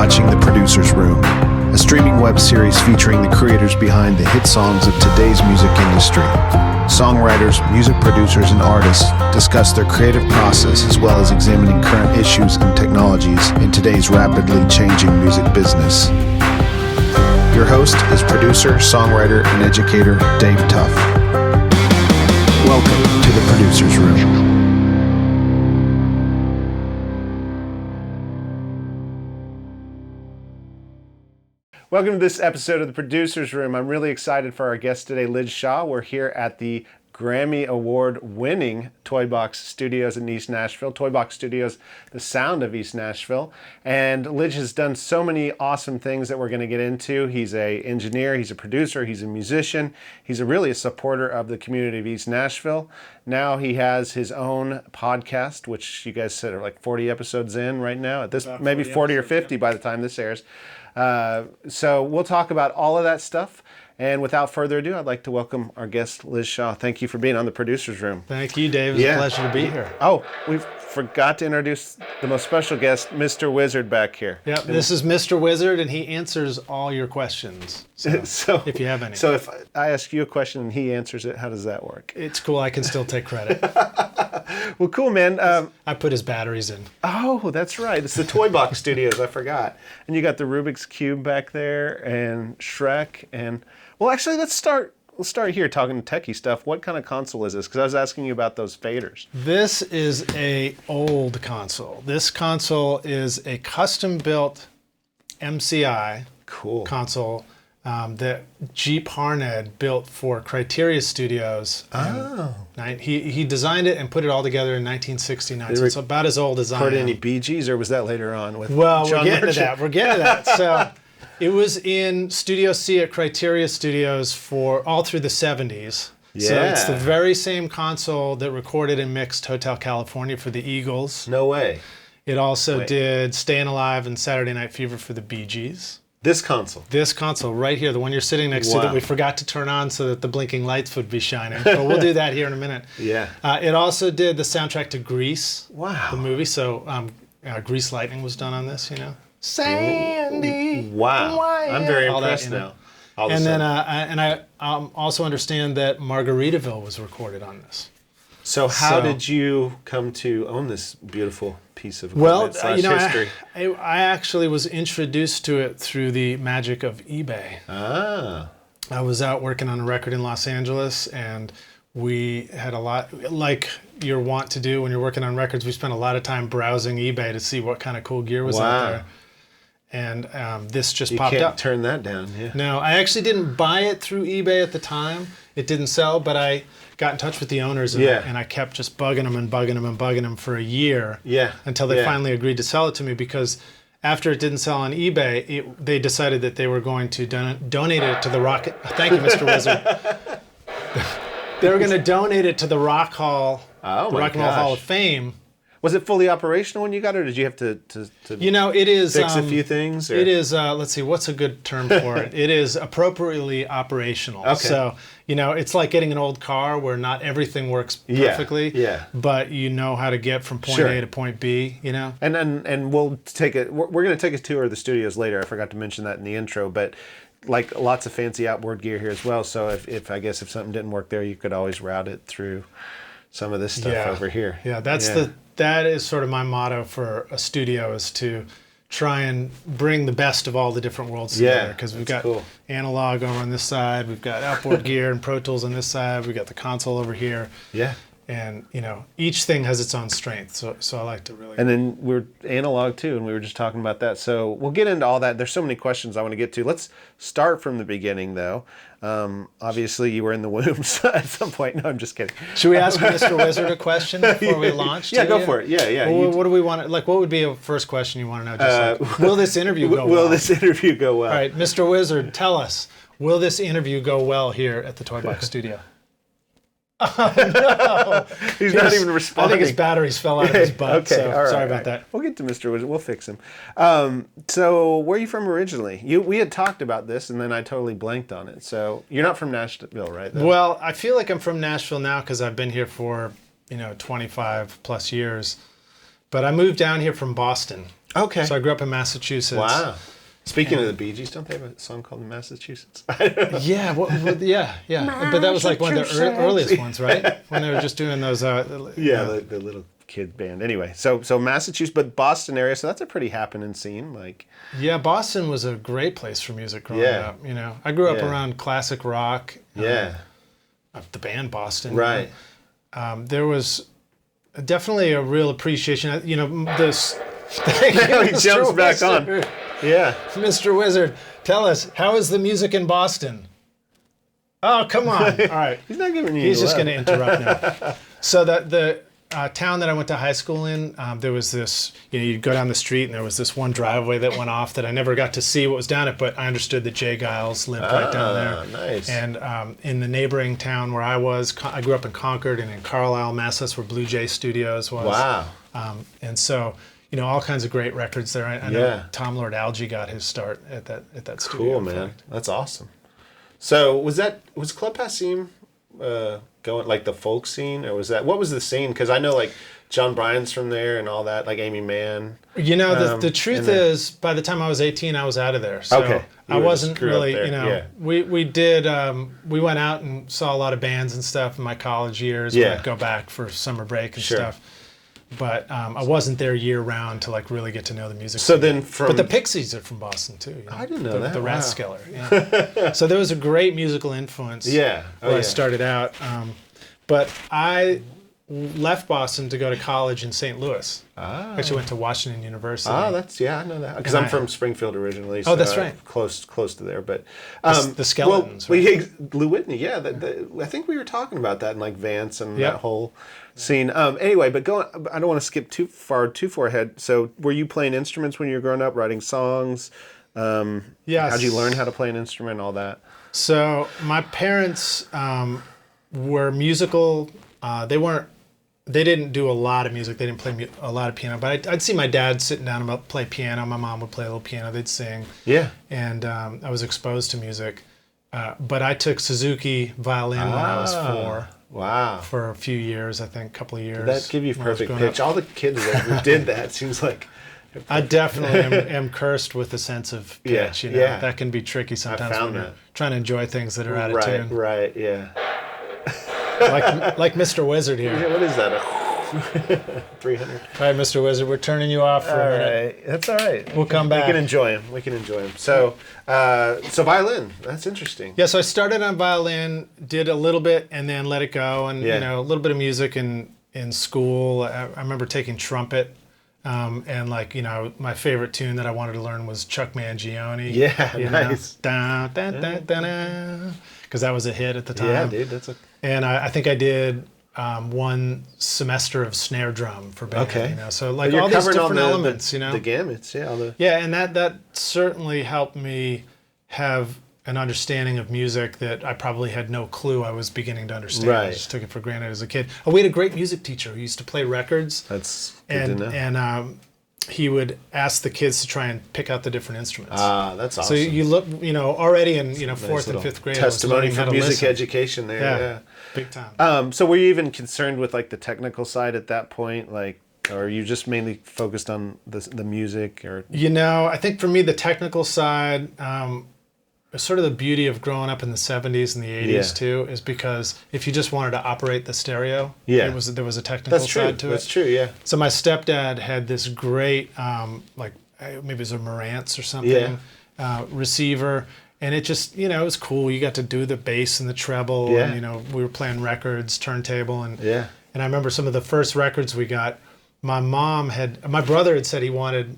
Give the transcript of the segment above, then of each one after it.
watching The Producer's Room, a streaming web series featuring the creators behind the hit songs of today's music industry. Songwriters, music producers, and artists discuss their creative process as well as examining current issues and technologies in today's rapidly changing music business. Your host is producer, songwriter, and educator Dave Tuff. Welcome to The Producer's Room. Welcome to this episode of The Producer's Room. I'm really excited for our guest today, Lij Shaw. We're here at the Grammy Award-winning Toy Box Studios in East Nashville. Toy Box Studios, the sound of East Nashville. And Lij has done so many awesome things that we're going to get into. He's an engineer, he's a producer, he's a musician. He's really a supporter of the community of East Nashville. Now he has his own podcast, which you guys said are like 40 episodes in right now. At this, maybe 40 or 50 by the time this airs. So we'll talk about all of that stuff. And without further ado, I'd like to welcome our guest, Lij Shaw. Thank you for being on The Producer's Room. Thank you, Dave. It's a pleasure to be here. Oh, we forgot to introduce the most special guest, Mr. Wizard back here. Yep, this is Mr. Wizard, and he answers all your questions. So if you have any. So if I ask you a question and he answers it, how does that work? It's cool. I can still take credit. Well, cool, man. I put his batteries in. Oh, that's right. It's the Toy Box Studios. I forgot. And you got the Rubik's Cube back there and Shrek. And, well, actually, let's start here talking techie stuff. What kind of console is this? Because I was asking you about those faders. This is a old console. This console is a custom-built MCI console that Jeep Harned built for Criteria Studios. Oh. He designed it and put it all together in 1969. So it's about as old as I am. Heard any Bee Gees, or was that later on with Well, John we're getting Merchant? to that. We're getting to that. So it was in Studio C at Criteria Studios for all through the 70s. Yeah. So it's the very same console that recorded and mixed Hotel California for the Eagles. No way. It also did Stayin' Alive and Saturday Night Fever for the Bee Gees. This console? This console right here, the one you're sitting next to that we forgot to turn on so that the blinking lights would be shining. But we'll do that here in a minute. Yeah. It also did the soundtrack to Grease, Wow. the movie. So Grease Lightning was done on this, you know. Sandy. Wow. Wyatt. I'm very All that, impressed you know. now. And then I also understand that Margaritaville was recorded on this. So how did you come to own this beautiful piece of equipment history? I actually was introduced to it through the magic of eBay. Ah. I was out working on a record in Los Angeles, and we had a lot, like you're wont to do when you're working on records, we spent a lot of time browsing eBay to see what kind of cool gear was out there. And this just popped up. You can't turn that down. Yeah. No, I actually didn't buy it through eBay at the time. It didn't sell, but I got in touch with the owners and I kept just bugging them for a year until they finally agreed to sell it to me, because after it didn't sell on eBay, they decided that they were going to donate it to the Rock. Thank you, Mr. Wizard. They were going to donate it to the Rock Hall, the Rock and Roll Hall of Fame. Was it fully operational when you got it, or did you have to it is, fix a few things? Or? It is, let's see, what's a good term for it? It is appropriately operational. Okay. So, it's like getting an old car where not everything works perfectly, but you know how to get from point A to point B, And we'll take it. We're going to take a tour of the studios later. I forgot to mention that in the intro, but like lots of fancy outboard gear here as well. So if something didn't work there, you could always route it through some of this stuff over here. Yeah, that is sort of my motto for a studio, is to try and bring the best of all the different worlds together. Because we've got analog over on this side, we've got outboard gear and Pro Tools on this side, we've got the console over here. Yeah. And, each thing has its own strength. So I like to really... And then we're analog too, and we were just talking about that. So we'll get into all that. There's so many questions I want to get to. Let's start from the beginning, though. Obviously, you were in the womb at some point. No, I'm just kidding. Should we ask Mr. Wizard a question before we launch? Yeah, go for it. Yeah. Well, what do we want? What would be a first question you want to know? Just will this interview go well? Will this interview go well? All right, Mr. Wizard, tell us, will this interview go well here at the Toy Box Studio? Oh, no. He's not even responding. I think his batteries fell out of his butt. Okay, so all right, sorry about that. We'll get to Mr. Wizard. We'll fix him. So where are you from originally? We had talked about this, and then I totally blanked on it. So you're not from Nashville, right? Though? Well, I feel like I'm from Nashville now because I've been here for 25 plus years. But I moved down here from Boston. Okay. So I grew up in Massachusetts. Wow. Speaking of the Bee Gees, don't they have a song called Massachusetts? Yeah, yeah. But that was like one of the earliest ones, right? When they were just doing those. The little kid band. Anyway, so Massachusetts, but Boston area. So that's a pretty happening scene. Like. Yeah, Boston was a great place for music growing up. I grew up around classic rock. The band Boston. Right. There was definitely a real appreciation. This. He jumps back on. Yeah. Mr. Wizard, tell us, how is the music in Boston? Oh, come on. All right. He's not giving you He's just going to interrupt now. So the town that I went to high school in, there was this, you'd go down the street and there was this one driveway that went off that I never got to see what was down it, but I understood that Jay Giles lived right down there. Nice. And in the neighboring town where I was, I grew up in Concord and in Carlisle, Mass. That's where Blue Jay Studios was. Wow. And so, all kinds of great records there. I know Tom Lord Alge got his start at that studio. Cool, man. That's awesome. So was Club Passim going like the folk scene, or what was the scene? Because I know like John Bryan's from there and all that, like Amy Mann. The truth is, by the time I was 18, I was out of there. So okay. I wasn't really, we did, we went out and saw a lot of bands and stuff in my college years. Yeah. I'd go back for summer break and stuff. But I wasn't there year round to like really get to know the music. So scene. then but the Pixies are from Boston too. I didn't know that. The Rathskeller. Yeah. So there was a great musical influence. Yeah. Where I started out, but I left Boston to go to college in St. Louis. I actually went to Washington University. I know that because I'm from Springfield originally. So that's right. Close to there, but the Skeletons. Well, right? Lou Whitney. Yeah, I think we were talking about that in like Vance and that whole scene. Anyway, but I don't want to skip too far ahead. So, were you playing instruments when you were growing up, writing songs? Yes. How'd you learn how to play an instrument and all that? So, my parents were musical. They didn't do a lot of music. They didn't play a lot of piano. But I'd see my dad sitting down and play piano. My mom would play a little piano. They'd sing. Yeah. And I was exposed to music. But I took Suzuki violin when I was 4. Wow. For a few years, I think, a couple of years. Did that give you perfect pitch? All the kids that did that seems like... I definitely am cursed with a sense of pitch. That can be tricky sometimes when you're trying to enjoy things that are out of tune. Right, yeah. like Mr. Wizard here. Yeah, what is that? 300. All right, Mr. Wizard, we're turning you off for a minute. Right. That's all right. We'll come back. We can enjoy him. So violin. That's interesting. Yeah, so I started on violin, did a little bit, and then let it go. And a little bit of music in school. I remember taking trumpet. And my favorite tune that I wanted to learn was Chuck Mangione. Yeah, nice. Because that was a hit at the time. Yeah, dude, And I think I did one semester of snare drum for band. Okay. So like all these different elements, the gamuts, yeah. Yeah, and that certainly helped me have an understanding of music that I probably had no clue I was beginning to understand. Right. I just took it for granted as a kid. We had a great music teacher who used to play records. That's good to know. And he would ask the kids to try and pick out the different instruments. That's awesome. So you look, already in fourth and fifth grade. Testimony for music education there. Yeah, big time. So were you even concerned with like the technical side at that point, like, or are you just mainly focused on the music, or? I think for me the technical side. Sort of the beauty of growing up in the 70s and the 80s too is because if you just wanted to operate the stereo, there was a technical side to it. That's true, yeah. So my stepdad had this great, maybe it was a Marantz or something, receiver, and it just, it was cool. You got to do the bass and the treble, and we were playing records, turntable, and I remember some of the first records we got. My brother had said he wanted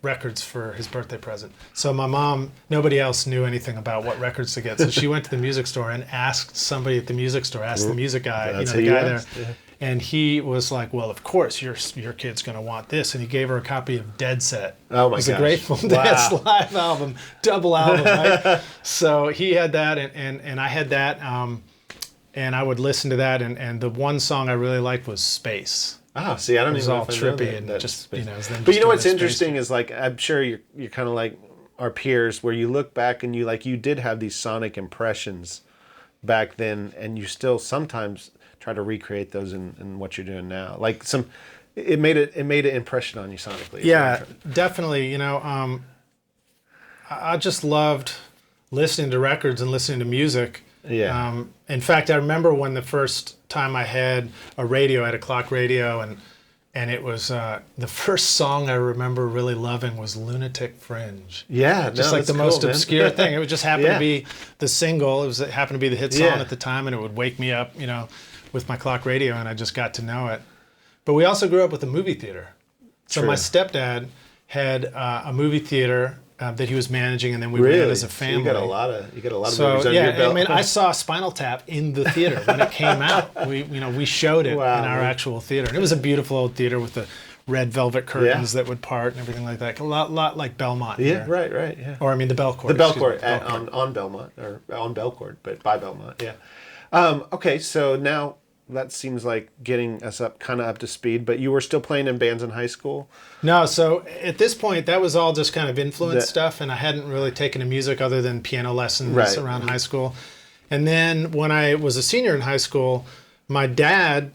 records for his birthday present. So my mom, nobody else knew anything about what records to get. So she went to the music store and asked somebody at the music store, asked the music guy, the guy there. Yeah. And he was like, well, of course, your kid's going to want this. And he gave her a copy of Dead Set. Oh, my gosh. It was a Grateful Dead's live album, double album, right? So he had that, and I had that, and I would listen to that. And the one song I really liked was Space. Oh, see, I don't even know if I know trippy and that just, but just what's interesting is, like, I'm sure you're kind of like our peers, where you look back and you did have these sonic impressions back then, and you still sometimes try to recreate those in what you're doing now? Like it made an impression on you sonically. Yeah, definitely. You know, I just loved listening to records and listening to music. Yeah. In fact, I remember when the first time I had a radio, I had a clock radio, and it was the first song I remember really loving was "Lunatic Fringe." Yeah, just like the most obscure thing. It would just happen to be the single. It happened to be the hit song at the time, and it would wake me up, you know, with my clock radio, and I just got to know it. But we also grew up with a movie theater. So my stepdad had a movie theater that he was managing, and then we ran as a family. So you got a lot of movies under your belt. I mean, I saw Spinal Tap in the theater when it came out. We showed it in our actual theater, and it was a beautiful old theater with the red velvet curtains that would part and everything like that. A lot like Belmont. Yeah, here. Right. Yeah. Or I mean the Belcourt. The Belcourt on Belmont or on Belcourt, but by Belmont. Yeah. Okay, so now that seems like getting us up to speed, but you were still playing in bands in high school? No, so at this point that was all just kind of influence stuff, and I hadn't really taken to music other than piano lessons around high school. And then when I was a senior in high school, my dad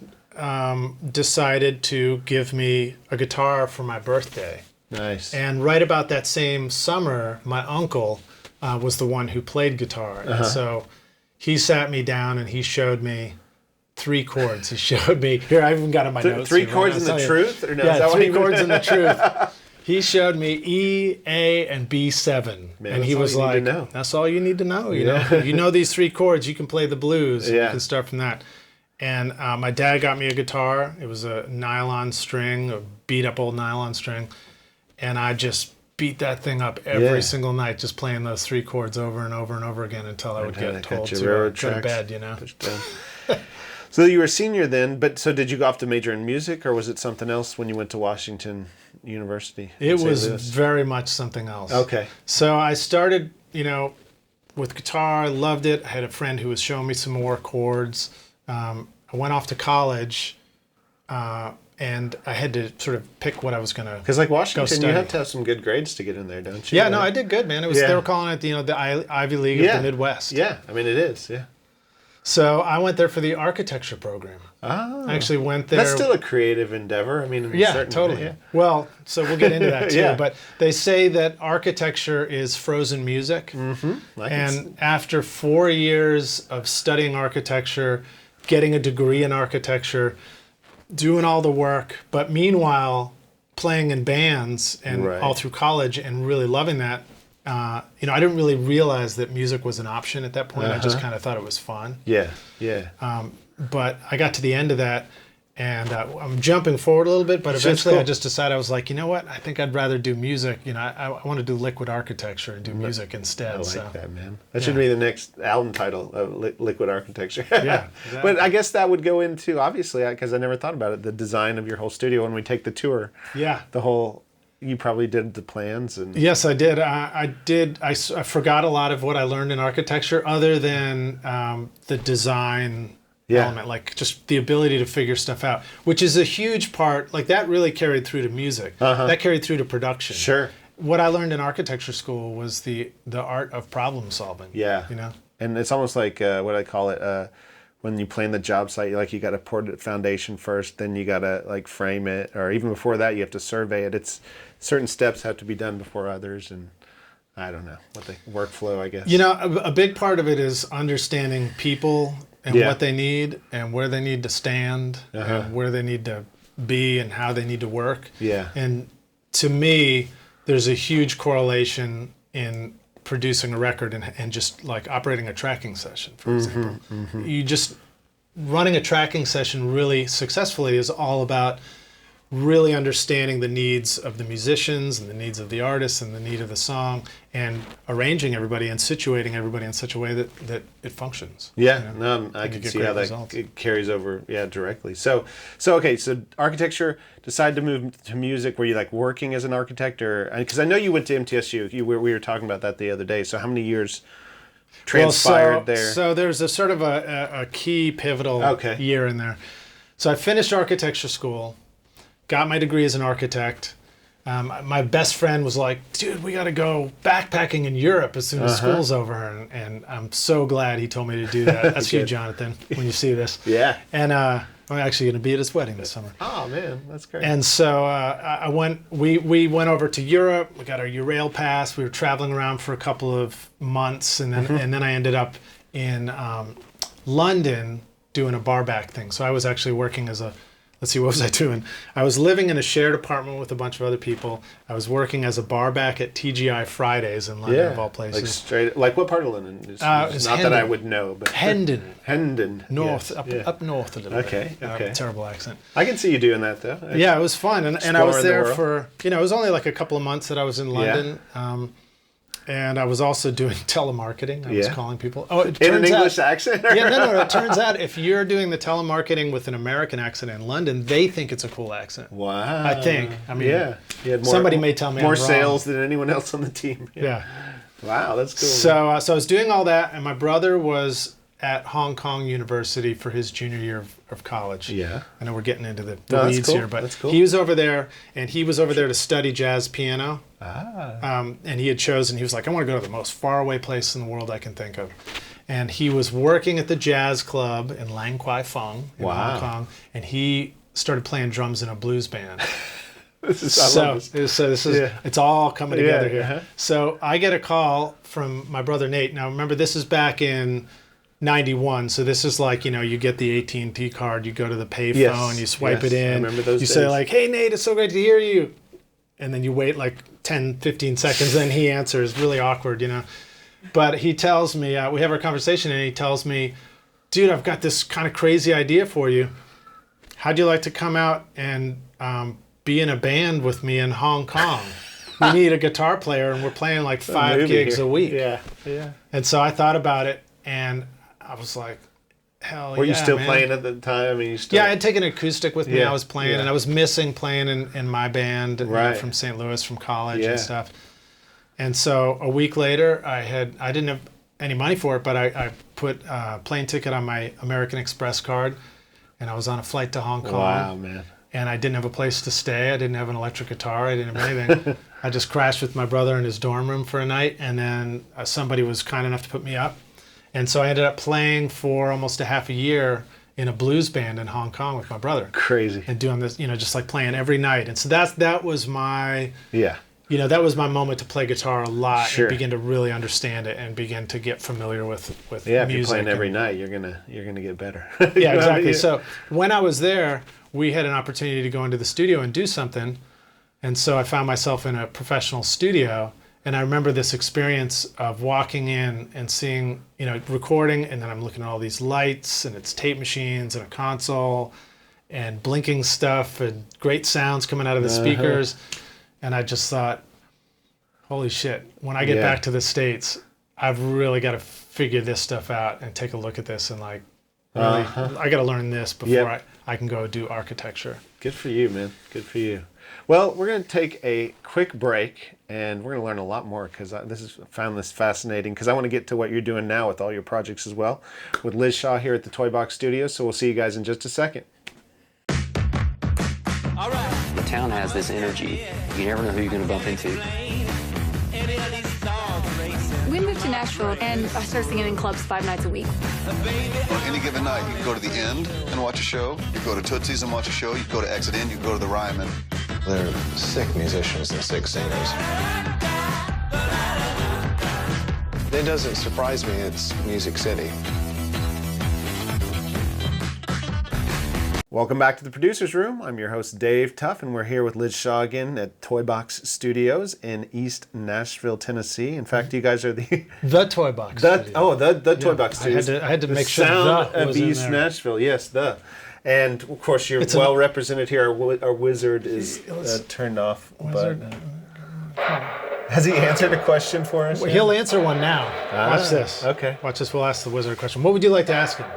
decided to give me a guitar for my birthday. Nice. And right about that same summer, my uncle was the one who played guitar. And so he sat me down and he showed me 3 chords. He showed me, here, I even got on my notes. 3 chords in the truth? Or no, yeah, 3 chords in the truth. He showed me E, A, and B7. Man, and he was like, that's all you need to know. You know these 3 chords, you can play the blues. You can start from that. And my dad got me a guitar. It was a nylon string, a beat up old nylon string. And I just beat that thing up every single night, just playing those 3 chords over and over and over again until I would get told to go to bed, you know. So you were a senior then, but so did you go off to major in music, or was it something else when you went to Washington University? It was very much something else. Okay. So I started, with guitar, loved it. I had a friend who was showing me some more chords. I went off to college, and I had to sort of pick what I was going to. Because like Washington, you have to have some good grades to get in there, don't you? Yeah, no, I did good, man. It was they were calling it the Ivy League of the Midwest. Yeah, I mean it is. Yeah. So I went there for the architecture program. I actually went there. That's still a creative endeavor. I mean, in a certain totally. way, yeah. Well, so we'll get into that too. But they say that architecture is frozen music. Mm-hmm. And after 4 years of studying architecture, getting a degree in architecture, doing all the work, but meanwhile playing in bands and all through college and really loving that. I didn't really realize that music was an option at that point. I just kind of thought it was fun. Yeah. But I got to the end of that, and I'm jumping forward a little bit, but eventually I just decided, I was like, you know what? I think I'd rather do music. I want to do liquid architecture and do music instead. I like that, man. That should be the next album title, Liquid Architecture. Yeah. Exactly. But I guess that would go into, obviously, because I never thought about it, the design of your whole studio when we take the tour. Yeah. The whole... You probably did the plans and. Yes, I did. I forgot a lot of what I learned in architecture, other than the design element, like just the ability to figure stuff out, which is a huge part. Like that really carried through to music. That carried through to production. Sure. What I learned in architecture school was the art of problem solving. Yeah. And it's almost like what I call it. When you plan the job site, you got to pour the foundation first, then you got to frame it, or even before that, you have to survey it. It's certain steps have to be done before others, and I don't know what the workflow, I guess. A big part of it is understanding people and what they need and where they need to stand and where they need to be and how they need to work. Yeah. And to me, there's a huge correlation in producing a record and just like operating a tracking session, for example. You just running a tracking session really successfully is all about really understanding the needs of the musicians and the needs of the artists and the need of the song, and arranging everybody and situating everybody in such a way that it functions. Yeah, I can see how that it carries over directly. So architecture, decided to move to music. Were you working as an architect, or because I know you went to MTSU? We were talking about that the other day. So how many years transpired there? So there's a sort of a key pivotal year in there. So I finished architecture school, got my degree as an architect, My best friend was like, dude, we got to go backpacking in Europe as soon as school's over. And I'm so glad he told me to do that. That's you, Jonathan, when you see this. Yeah. And I'm actually going to be at his wedding this summer. Oh, man, that's great. And so we went over to Europe. We got our Eurail pass. We were traveling around for a couple of months. And then I ended up in London doing a barback thing. So I was actually working as a, let's see, what was I doing? I was living in a shared apartment with a bunch of other people. I was working as a barback at TGI Fridays in London, of all places. Like what part of London? It's not Hendon. That I would know, but Hendon. Hendon. North, yes. up north a little bit. Okay. Terrible accent. I can see you doing that though. Yeah, it was fun, and I was there for, it was only like a couple of months that I was in London. And I was also doing telemarketing. I was calling people. Oh, it turns in an English accent? No. It turns out if you're doing the telemarketing with an American accent in London, they think it's a cool accent. Wow. I think. I mean, you had somebody may tell me more I'm wrong. sales than anyone else on the team. Yeah. Wow, that's cool. So I was doing all that, and my brother was at Hong Kong University for his junior year of college. Yeah. I know we're getting into the weeds here, but cool. he was over there, and he was over there to study jazz piano. Ah. And he had chosen, he was like, I want to go to the most faraway place in the world I can think of. And he was working at the jazz club in Lang Kwai Fong in Hong Kong, and he started playing drums in a blues band. It's all coming together here. So I get a call from my brother Nate. Now remember, this is back in 91, so this is like, you get the AT&T card, you go to the payphone, you swipe it in, I remember those days. Say like, hey Nate, it's so great to hear you. And then you wait like 10, 15 seconds, then he answers, really awkward, But he tells me, we have our conversation, and he tells me, dude, I've got this kind of crazy idea for you. How'd you like to come out and be in a band with me in Hong Kong? We need a guitar player, and we're playing like 5 gigs a week. Yeah. And so I thought about it, and I was like, hell yeah, Were you still man. Playing at the time? I mean, I had taken an acoustic with me. I was playing, and I was missing playing in my band from St. Louis, from college and stuff. And so a week later, I didn't have any money for it, but I put a plane ticket on my American Express card, and I was on a flight to Hong Kong. Wow, man. And I didn't have a place to stay. I didn't have an electric guitar. I didn't have anything. I just crashed with my brother in his dorm room for a night, and then somebody was kind enough to put me up. And so I ended up playing for almost a half a year in a blues band in Hong Kong with my brother. Crazy. And doing this, just like playing every night. And so that was my that was my moment to play guitar a lot and begin to really understand it and begin to get familiar with music. If you're playing every night, you're gonna get better. Yeah, exactly. So when I was there, we had an opportunity to go into the studio and do something. And so I found myself in a professional studio. And I remember this experience of walking in and seeing, recording, and then I'm looking at all these lights, and it's tape machines and a console and blinking stuff and great sounds coming out of the speakers. And I just thought, holy shit, when I get back to the States, I've really got to figure this stuff out and take a look at this and like, really, I got to learn this before I can go do architecture. Good for you, man. Good for you. Well, we're going to take a quick break, and we're going to learn a lot more because I found this fascinating because I want to get to what you're doing now with all your projects as well with Lij Shaw here at the Toy Box Studios. So we'll see you guys in just a second. All right. The town has this energy. You never know who you're going to bump into. We moved to Nashville, and I started singing in clubs 5 nights a week. On any given night, you can go to the End and watch a show. You go to Tootsie's and watch a show. You can go to Exit Inn. You can go to the Ryman. They're sick musicians and sick singers. It doesn't surprise me. It's Music City. Welcome back to the Producer's Room. I'm your host, Dave Tuff, and we're here with Lij Shaw again at Toy Box Studios in East Nashville, Tennessee. In fact, you guys are the Toy Box Studios. The Toy Box Studios. I had to make sure sound the of was East in there. Nashville. Yes, the. And of course, you're well represented here. Our wizard is turned off. Wizard. But has he answered a question for us? Well, he'll answer one now. Watch this. Okay. Watch this. We'll ask the wizard a question. What would you like to ask him?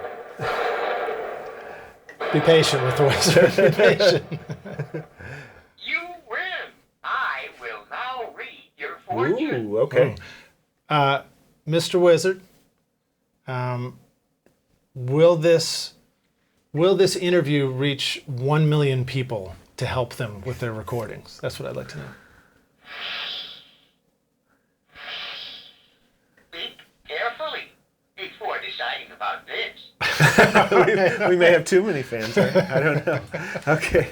Be patient with the wizard. Be patient. You win. I will now read your fortune. Ooh, okay. Mr. Wizard, will this interview reach 1 million people to help them with their recordings? That's what I'd like to know. Think carefully before deciding about this. We may have too many fans. I don't know. Okay.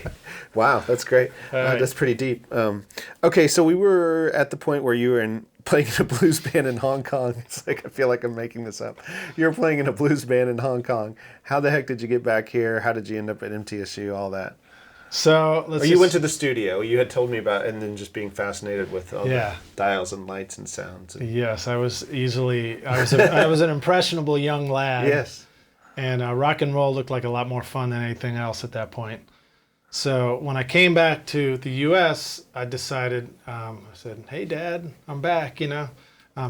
Wow, that's great. Right. That's pretty deep. Okay, so we were at the point where you were playing in a blues band in Hong Kong. It's like I feel like I'm making this up. You were playing in a blues band in Hong Kong. How the heck did you get back here? How did you end up at MTSU? All that. So you went to the studio. You had told me about, and then just being fascinated with all the dials and lights and sounds. Yes, I was an impressionable young lad. Yes. And rock and roll looked like a lot more fun than anything else at that point. So when I came back to the U.S., I decided, I said, "Hey, Dad, I'm back,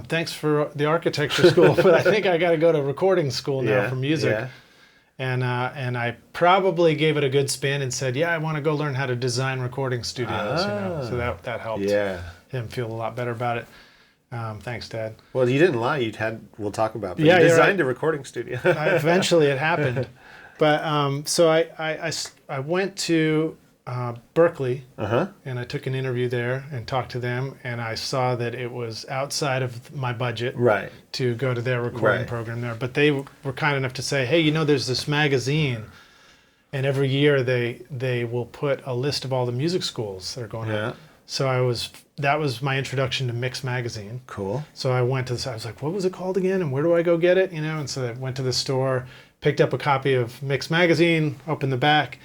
Thanks for the architecture school, but I think I got to go to recording school now for music." Yeah. And I probably gave it a good spin and said, "Yeah, I want to go learn how to design recording studios." So that helped him feel a lot better about it. Thanks, Dad. Well, you didn't lie. We'll talk about that. You designed a recording studio. Eventually, it happened. But so I went to Berkeley, and I took an interview there and talked to them, and I saw that it was outside of my budget to go to their recording program there. But they were kind enough to say, "Hey, there's this magazine, and every year they will put a list of all the music schools that are going on." So that was my introduction to Mix Magazine. Cool. So I went to I was like, "What was it called again? And where do I go get it?" And so I went to the store, picked up a copy of Mix Magazine, opened the back,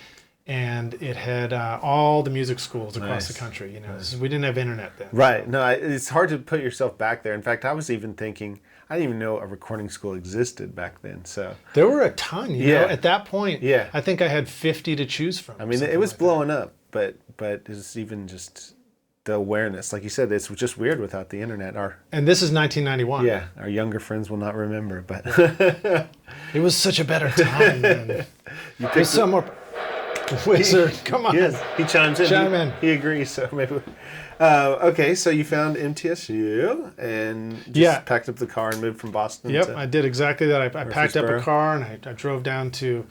and it had all the music schools across the country. We didn't have internet then. Right. So. No, it's hard to put yourself back there. In fact, I was even thinking, I didn't even know a recording school existed back then. So there were a ton. You know, at that point, I think I had 50 to choose from. I mean, it was blowing up, but it's even just the awareness. Like you said, it's just weird without the internet. And this is 1991. Yeah, our younger friends will not remember, but it was such a better time. You picked some more. Wizard, come on. Yes, he chimes in. He agrees. So maybe. Okay, so you found MTSU and just packed up the car and moved from Boston. Yep, I did exactly that. I packed up a car and I drove down to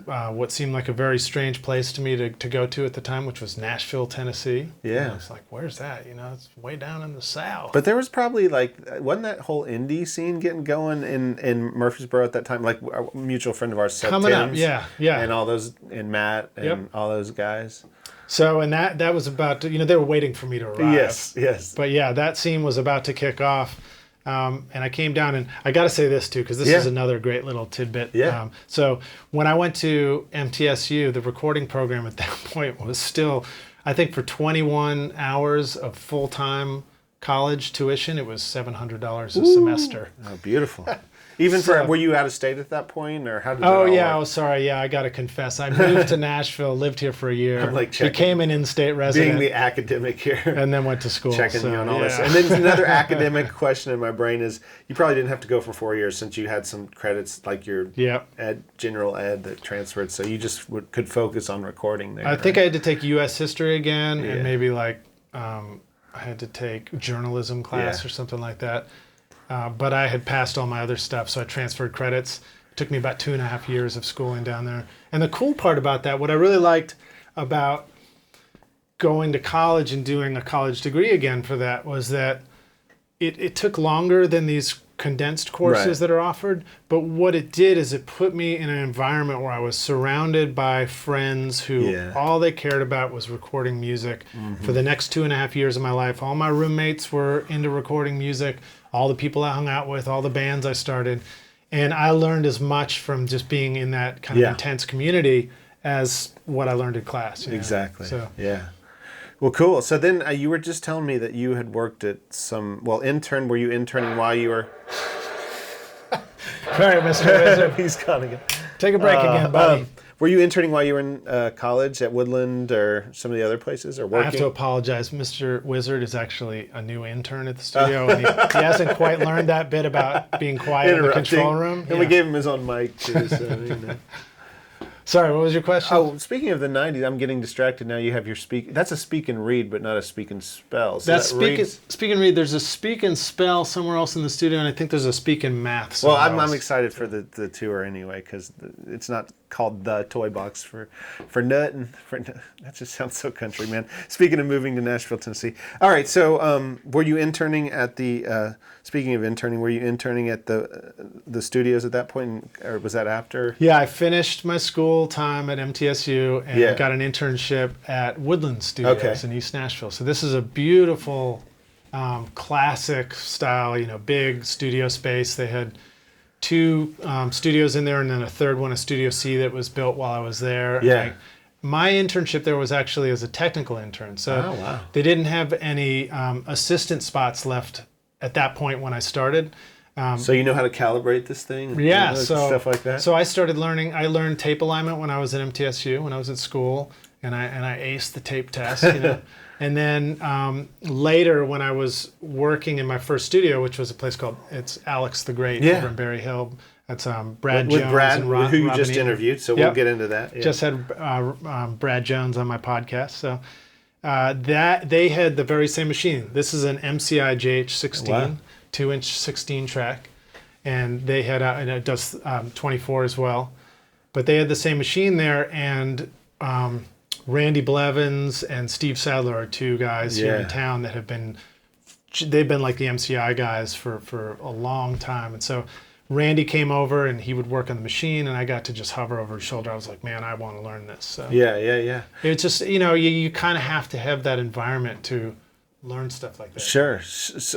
what seemed like a very strange place to me to go to at the time, which was Nashville, Tennessee. Yeah. And I was like, where's that? It's way down in the South. But there was probably wasn't that whole indie scene getting going in Murfreesboro at that time? Like a mutual friend of ours, Seth coming Timms, up, yeah. And all those, and Matt, and all those guys. So, and that was about to, they were waiting for me to arrive. Yes. But yeah, that scene was about to kick off. And I came down, and I got to say this too, because this is another great little tidbit. Yeah. So when I went to MTSU, the recording program at that point was still, I think for 21 hours of full-time college tuition, it was $700 a semester. Oh, beautiful. Even were you out of state at that point, or how did that all work? Oh, sorry. Yeah, I got to confess. I moved to Nashville, lived here for a year, I'm became an in-state resident. Being the academic here. And then went to school. Checking you on all this. And then another academic question in my brain is, you probably didn't have to go for 4 years since you had some credits, like your general ed that transferred, so you just could focus on recording there. I think I had to take U.S. history again, and maybe I had to take journalism class or something like that. But I had passed all my other stuff, so I transferred credits. It took me about 2.5 years of schooling down there. And the cool part about that, what I really liked about going to college and doing a college degree again for that, was that it took longer than these condensed courses that are offered. But what it did is it put me in an environment where I was surrounded by friends who all they cared about was recording music. For the next 2.5 years of my life, all my roommates were into recording music. All the people I hung out with, all the bands I started. And I learned as much from just being in that kind of intense community as what I learned in class. Exactly. So. Yeah. Well, cool. So then you were just telling me that you had worked at were you interning while you were... All right, Mr. Wizard. He's gone again. Take a break again, buddy. Were you interning while you were in college at Woodland or some of the other places, or working? I have to apologize. Mr. Wizard is actually a new intern at the studio, and he hasn't quite learned that bit about being quiet in the control room. And we gave him his own mic, too. So, Sorry, what was your question? Oh, speaking of the 90s, I'm getting distracted now. You have your speak. That's a speak and read, but not a speak and spell. So that's speak and read. There's a speak and spell somewhere else in the studio, and I think there's a speak and math. Well, I'm excited for the tour anyway, because it's not called the Toy Box for nothing. That just sounds so country, man. Speaking of moving to Nashville, Tennessee. All right, so were you interning at the? Speaking of interning, were you interning at the studios at that point, or was that after? Yeah, I finished my school time at MTSU and got an internship at Woodland Studios in East Nashville. So this is a beautiful, classic style, big studio space. They had 2 studios in there, and then a third one, a Studio C, that was built while I was there. Yeah. My internship there was actually as a technical intern. So they didn't have any assistant spots left at that point when I started. So you know how to calibrate this thing? Yeah, stuff like that? So I started learning. I learned tape alignment when I was at MTSU, when I was at school, and I aced the tape test, And then later, when I was working in my first studio, which was a place called, it's Alex the Great over in Berry Hill. That's Brad Jones. With Brad, and who you Robin just Eaton. interviewed, so we'll get into that. Yeah. Just had Brad Jones on my podcast. So that they had the very same machine. This is an MCI JH16, 2-inch 16 track. And they had, and it does 24 as well. But they had the same machine there, and Randy Blevins and Steve Sadler are 2 guys here in town that they've been like the MCI guys for a long time. And so Randy came over and he would work on the machine, and I got to just hover over his shoulder. I was like, man, I want to learn this. So yeah. It's just, you kind of have to have that environment to learn stuff like that. Sure.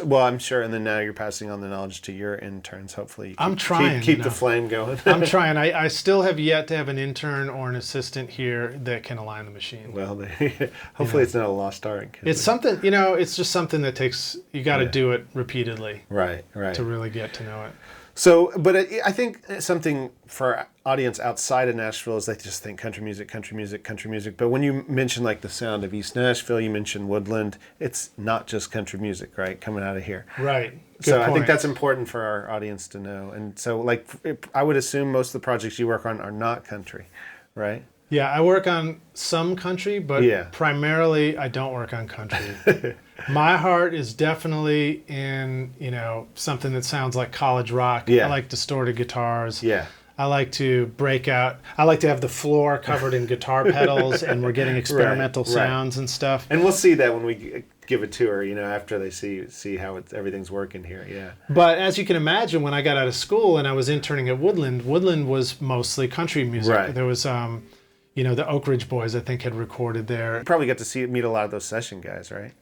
Well, I'm sure, and then now you're passing on the knowledge to your interns. Hopefully, you I'm trying. Keep the flame going. I'm trying. I still have yet to have an intern or an assistant here that can align the machine. Well, hopefully it's not a lost art. It's something, it's just something that takes, you got to do it repeatedly. Right. To really get to know it. So, but I think something for our audience outside of Nashville is they just think country music. But when you mention like the sound of East Nashville, you mentioned Woodland, it's not just country music, right? Coming out of here. Right. Good point. I think that's important for our audience to know. And so, like, I would assume most of the projects you work on are not country, right? Yeah, I work on some country, but primarily I don't work on country. My heart is definitely in, something that sounds like college rock. I like distorted guitars. I like to break out. I like to have the floor covered in guitar pedals, and we're getting experimental sounds and stuff. And we'll see that when we give a tour, after they see how everything's working here. Yeah. But as you can imagine, when I got out of school and I was interning at Woodland was mostly country music. Right. There was, the Oak Ridge Boys, I think, had recorded there. You probably got to meet a lot of those session guys, right?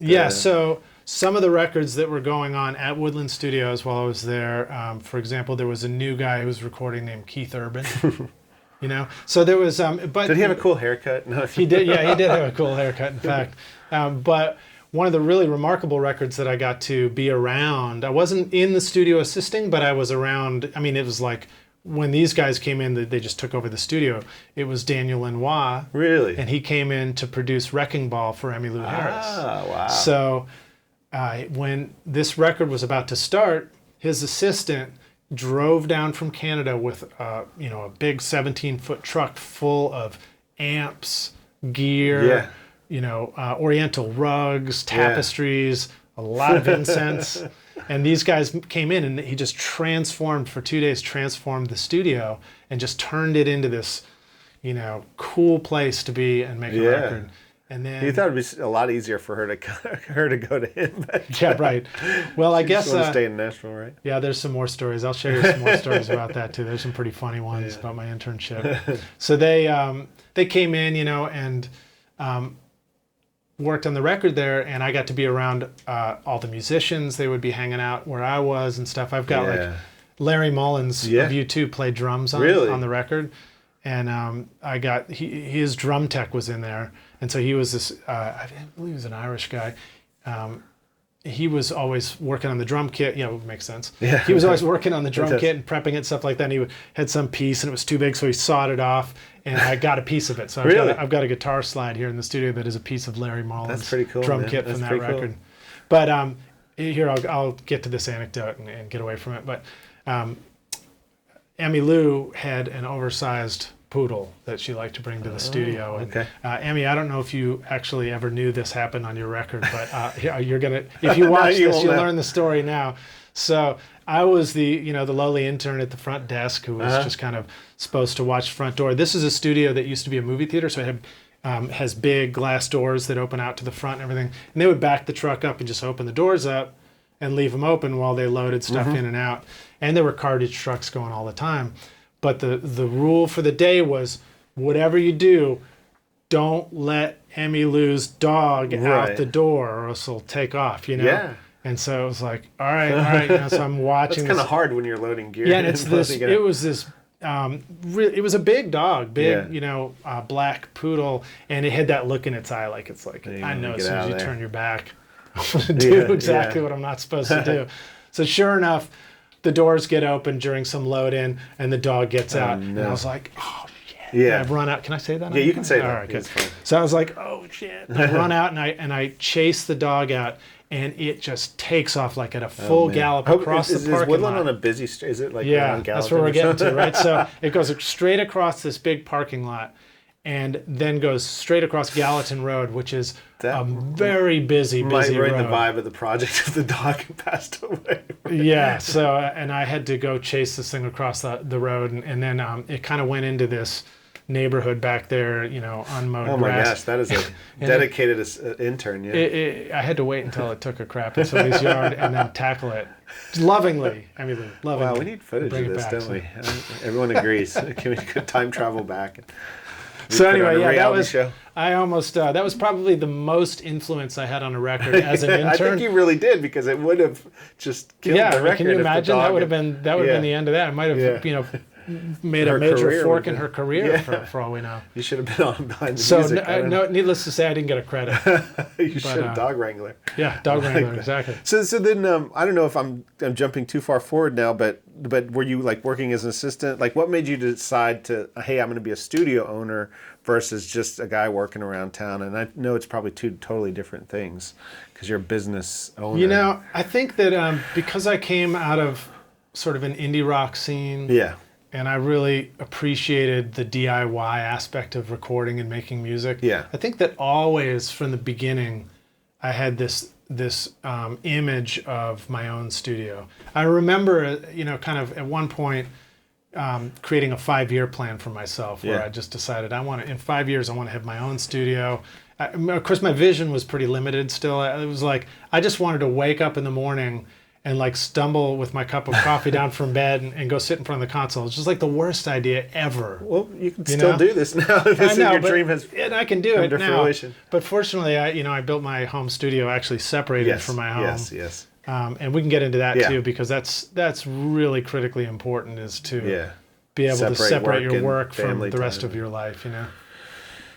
Yeah, so some of the records that were going on at Woodland Studios while I was there, for example, there was a new guy who was recording named Keith Urban. So there was. But did he have a cool haircut? No, he did. Yeah, he did have a cool haircut. In fact, but one of the really remarkable records that I got to be around, I wasn't in the studio assisting, but I was around. I mean, it was like when these guys came in, they just took over the studio. It was Daniel Lanois. Really? And he came in to produce Wrecking Ball for Emmylou Harris. Ah, wow. So when this record was about to start, his assistant drove down from Canada with a big 17-foot truck full of amps, gear, oriental rugs, tapestries, a lot of incense. And these guys came in, and he just transformed the studio and just turned it into this, cool place to be and make a record. And then you thought it'd be a lot easier for her to go to him. Yeah, right. Well, I guess want to stay in Nashville, right? Yeah, there's some more stories. I'll share you some more stories about that too. There's some pretty funny ones about my internship. So they came in, and worked on the record there, and I got to be around all the musicians. They would be hanging out where I was and stuff. I've got like Larry Mullins of U2 played drums on the record, and I got his drum tech was in there, and so he was this I believe he was an Irish guy. He was always working on the drum kit. It makes sense. Yeah. He was always working on the drum kit and prepping it, stuff like that. And he had some piece, and it was too big, so he sawed it off, and I got a piece of it. So I've got a guitar slide here in the studio that is a piece of Larry Mullins' drum kit from that record. Cool. But here, I'll get to this anecdote and get away from it. But Emmylou had an oversized poodle that she liked to bring to the studio. And, Emmy, I don't know if you actually ever knew this happened on your record, but you're gonna, if you watch this, you'll learn the story now. So I was the lowly intern at the front desk who was just kind of supposed to watch the front door. This is a studio that used to be a movie theater, so it has big glass doors that open out to the front and everything. And they would back the truck up and just open the doors up and leave them open while they loaded stuff in and out. And there were cartage trucks going all the time. But the rule for the day was, whatever you do, don't let Emmy Lou's dog out the door or else he'll take off, Yeah. And so it was like, all right. So I'm watching. It's kind of hard when you're loading gear. Yeah, and it was a big dog, black poodle, and it had that look in its eye, like I know as soon as you turn your back, I'm gonna do exactly what I'm not supposed to do. So sure enough, the doors get open during some load in, and the dog gets out, and I was like, oh. Yeah, I've run out. Can I say that? Yeah, you can say that. All right, good. So I was like, oh shit! And I run out and I chase the dog out, and it just takes off like at a full gallop across the parking lot. Is Woodland on a busy street? Is it like around Gallatin? That's where we're getting to, right? So it goes straight across this big parking lot, and then goes straight across Gallatin Road, which is a very busy road. Might ruin the vibe of the project if the dog passed away. Yeah. So and I had to go chase this thing across the road, and then it kind of went into this neighborhood back there, unmowed grass. Oh my gosh, that is a dedicated intern. Yeah, I had to wait until it took a crap in somebody's yard and then tackle it lovingly. Lovingly. Wow, we need footage of this, don't we? Everyone agrees. Can we time travel back? So anyway, that was show. That was probably the most influence I had on a record as an intern. I think you really did, because it would have just killed the record. Can you imagine? That would have been the end of that. It might have made a major fork in her career for all we know. You should have been on behind the music. So needless to say, I didn't get a credit. You should have. Dog wrangler. Yeah, dog wrangler, exactly. So then I don't know if I'm jumping too far forward now, but were you like working as an assistant? Like, what made you decide to, hey, I'm going to be a studio owner versus just a guy working around town? And I know it's probably two totally different things because you're a business owner. I think that because I came out of sort of an indie rock scene. Yeah. And I really appreciated the DIY aspect of recording and making music. Yeah. I think that always from the beginning, I had this image of my own studio. I remember, kind of at one point creating a 5-year plan for myself, where I just decided in 5 years I want to have my own studio. Of course, my vision was pretty limited still. It was like I just wanted to wake up in the morning and like stumble with my cup of coffee down from bed and go sit in front of the console. It's just like the worst idea ever. Well, you can still do this now. Your dream has and I can do it now. Fruition. But fortunately, I built my home studio actually separated from my home. Yes. And we can get into that too, because that's really critically important, is to be able to separate your work from the rest of your life.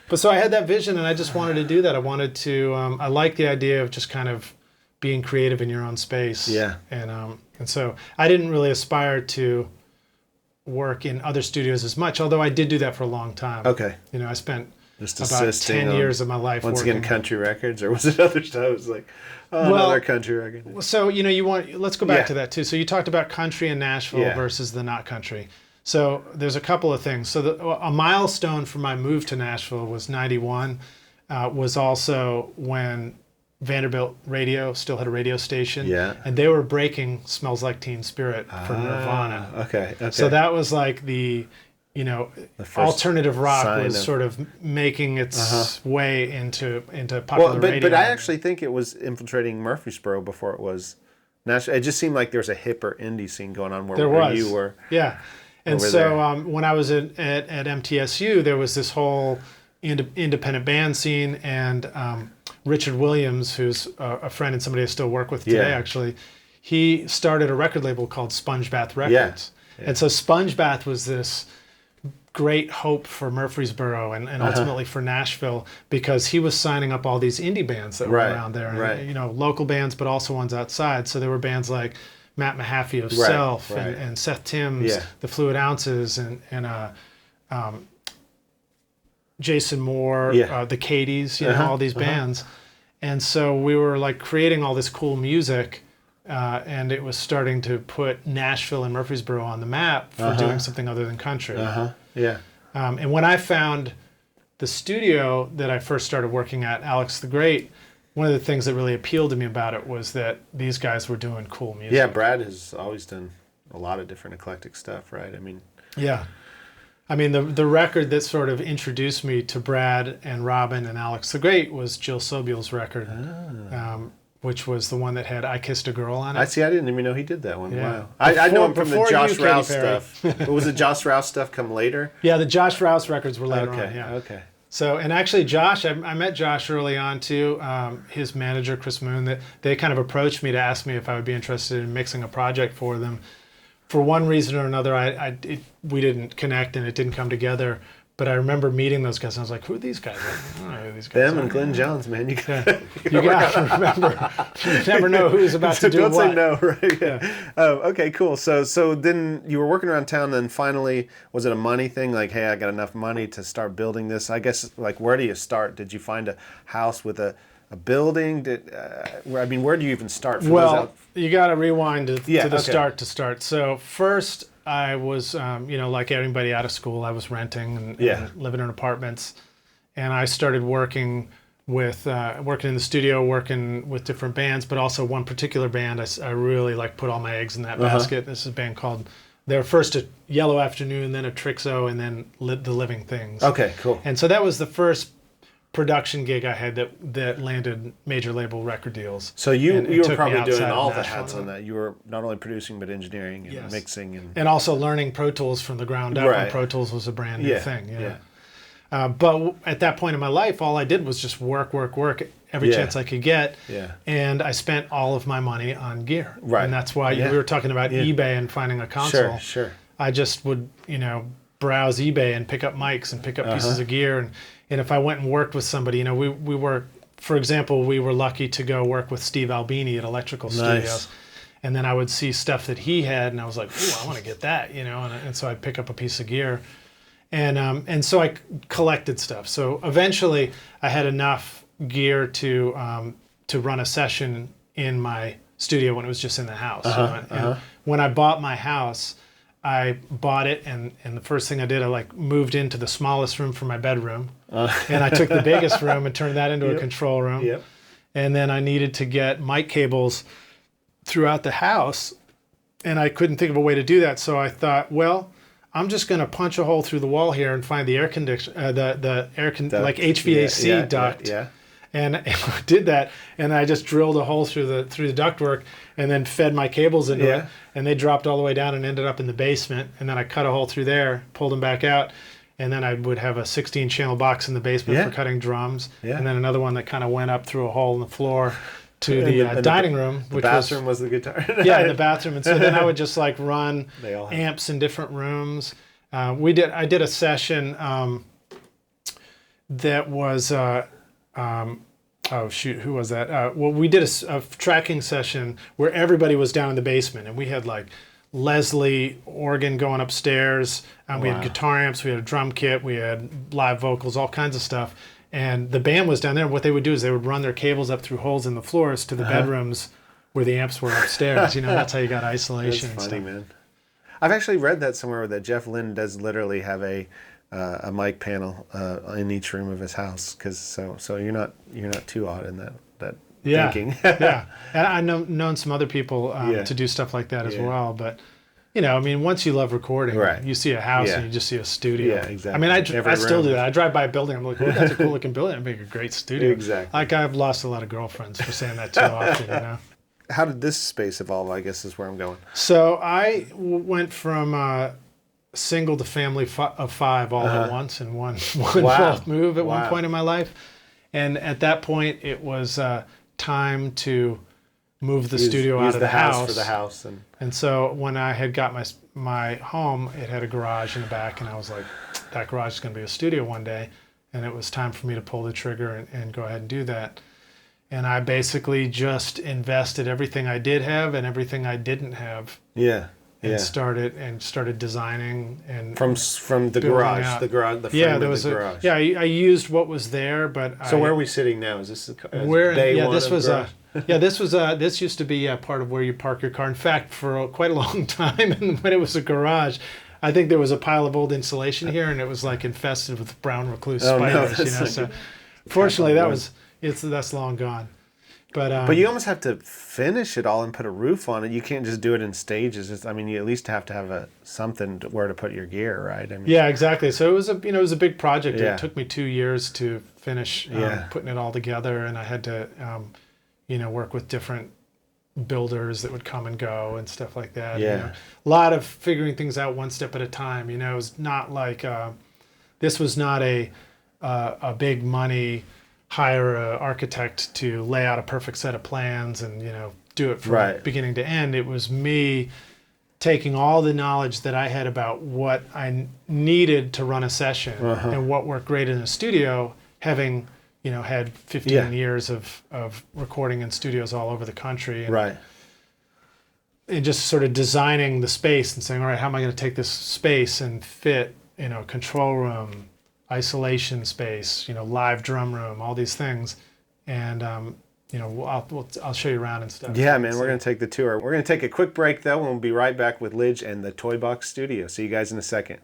But so I had that vision, and I just wanted to do that. I wanted to. I like the idea of just kind of being creative in your own space. Yeah. And so I didn't really aspire to work in other studios as much, although I did do that for a long time. Okay. I spent just about 10 years of my life once working. Again, country records, or was it other stuff? It was like, another country record. So, let's go back to that too. So you talked about country in Nashville versus the not country. So there's a couple of things. So a milestone for my move to Nashville was 91, was also when Vanderbilt Radio still had a radio station, and they were breaking "Smells Like Teen Spirit" for Nirvana. Okay. So that was like the alternative rock was sort of making its way into popular radio. But I actually think it was infiltrating Murfreesboro before it was Nashville. It just seemed like there was a hipper indie scene going on where you were. Yeah, and so when I was at MTSU, there was this whole independent band scene, and Richard Williams, who's a friend and somebody I still work with today, actually, he started a record label called Sponge Bath Records. Yeah. And so Sponge Bath was this great hope for Murfreesboro and ultimately for Nashville, because he was signing up all these indie bands that were around there. And, local bands, but also ones outside. So there were bands like Matt Mahaffey of Self and Seth Timms, the Fluid Ounces, and Jason Moore, the Cadies, all these bands. And so we were like creating all this cool music, and it was starting to put Nashville and Murfreesboro on the map for doing something other than country. And when I found the studio that I first started working at, Alex the Great, one of the things that really appealed to me about it was that these guys were doing cool music. Yeah, Brad has always done a lot of different eclectic stuff, right? I mean, yeah. I mean, the record that sort of introduced me to Brad and Robin and Alex the Great was Jill Sobiel's record, which was the one that had "I Kissed a Girl" on it. I didn't even know he did that one. Yeah. Wow. I know him from the Josh Katy Rouse Perry. stuff. But was the Josh Rouse stuff come later? Yeah, the Josh Rouse records were later Okay. on. Yeah. Okay. So, and actually, Josh, I met Josh early on too. His manager, Chris Moon, they kind of approached me to ask me if I would be interested in mixing a project for them. For one reason or another, we didn't connect and it didn't come together. But I remember meeting those guys and I was like, who are these guys? I don't know who these guys Them are. and Glenn Jones, man. You got to remember. You never know who's about to do don't what. Say no, right? Yeah. Okay, cool. So then you were working around town. Then finally, was it a money thing? Like, hey, I got enough money to start building this. I guess, like, where do you start? Did you find a house with a building? Where do you even start? Well, you got to rewind to the start to start. So first, I was, like everybody out of school, I was renting and living in apartments, and I started working with working in the studio, working with different bands, but also one particular band I really put all my eggs in that basket. This is a band called, they were first a Yellow Afternoon, then a Trixo, and then The Living Things. Okay, cool. And so that was the first production gig I had that landed major label record deals. So you were probably doing all the Nashville. hats on that. You were not only producing but engineering and mixing and also learning Pro Tools from the ground up. Right. And Pro Tools was a brand new thing. But at that point in my life, all I did was just work every chance I could get. Yeah. And I spent all of my money on gear. Right. And that's why we were talking about eBay and finding a console. Sure. I just would browse eBay and pick up mics and pick up pieces of gear and if I went and worked with somebody, we were, for example, we were lucky to go work with Steve Albini at Electrical Studios. And then I would see stuff that he had, and I was like, "Ooh, I want to get that," and so I'd pick up a piece of gear, and so I collected stuff. So eventually, I had enough gear to run a session in my studio when it was just in the house. And when I bought my house, I bought it, and the first thing I did, I moved into the smallest room for my bedroom, and I took the biggest room and turned that into a control room. Yep. And then I needed to get mic cables throughout the house, and I couldn't think of a way to do that. So I thought, well, I'm just going to punch a hole through the wall here and find the air condition, like HVAC duct. Yeah. And I did that, and I just drilled a hole through the ductwork, and then fed my cables into it, and they dropped all the way down and ended up in the basement. And then I cut a hole through there, pulled them back out, and then I would have a 16-channel box in the basement for cutting drums, and then another one that kind of went up through a hole in the floor to the dining room. The bathroom was the guitar. Yeah, in the bathroom. And so then I would just run amps in different rooms. I did a session that was. Oh shoot, who was that? Well, we did a tracking session where everybody was down in the basement, and we had Leslie organ going upstairs, and we had guitar amps, we had a drum kit, we had live vocals, all kinds of stuff. And the band was down there. What they would do is they would run their cables up through holes in the floors to the bedrooms where the amps were upstairs. That's how you got isolation. That's funny, and stuff. man. I've actually read that somewhere that Jeff Lynne does literally have a mic panel in each room of his house, because so you're not too odd in that thinking. Yeah, and I've known some other people to do stuff like that as well. But once you love recording, you see a house and you just see a studio. Yeah, exactly. I still do that. I drive by a building, I'm like, oh, that's a cool looking building. I'd make a great studio. Exactly. I've lost a lot of girlfriends for saying that too often. How did this space evolve, I guess, is where I'm going. So I went from single to family of five all at once in one fell move at one point in my life. And at that point, it was time to move the studio out of the house. For the house. And so when I had got my home, it had a garage in the back, and I was like, that garage is going to be a studio one day. And it was time for me to pull the trigger and go ahead and do that. And I basically just invested everything I did have and everything I didn't have. Yeah. And started designing and from the garage, out. the frame of the garage. I used what was there, but so where are we sitting now? Is this this used to be part of where you park your car. In fact, for quite a long time, and when it was a garage, I think there was a pile of old insulation here, and it was infested with brown recluse spiders. So fortunately, that's long gone. But you almost have to finish it all and put a roof on it. You can't just do it in stages. I mean, you at least have to have something where to put your gear, right? I mean, yeah, exactly. So it was a big project. Yeah. It took me 2 years to finish putting it all together, and I had to work with different builders that would come and go and stuff like that. Yeah. A lot of figuring things out one step at a time. It was not like this was not a big money hire an architect to lay out a perfect set of plans and do it from beginning to end. It was me taking all the knowledge that I had about what I needed to run a session and what worked great in a studio, having had 15 years of recording in studios all over the country, and just sort of designing the space and saying, all right, how am I going to take this space and fit control room, isolation space, live drum room, all these things, and I'll show you around and stuff. Yeah, man, we're going to take the tour. We're going to take a quick break though, and we'll be right back with Lij and the Toy Box Studio. See you guys in a second.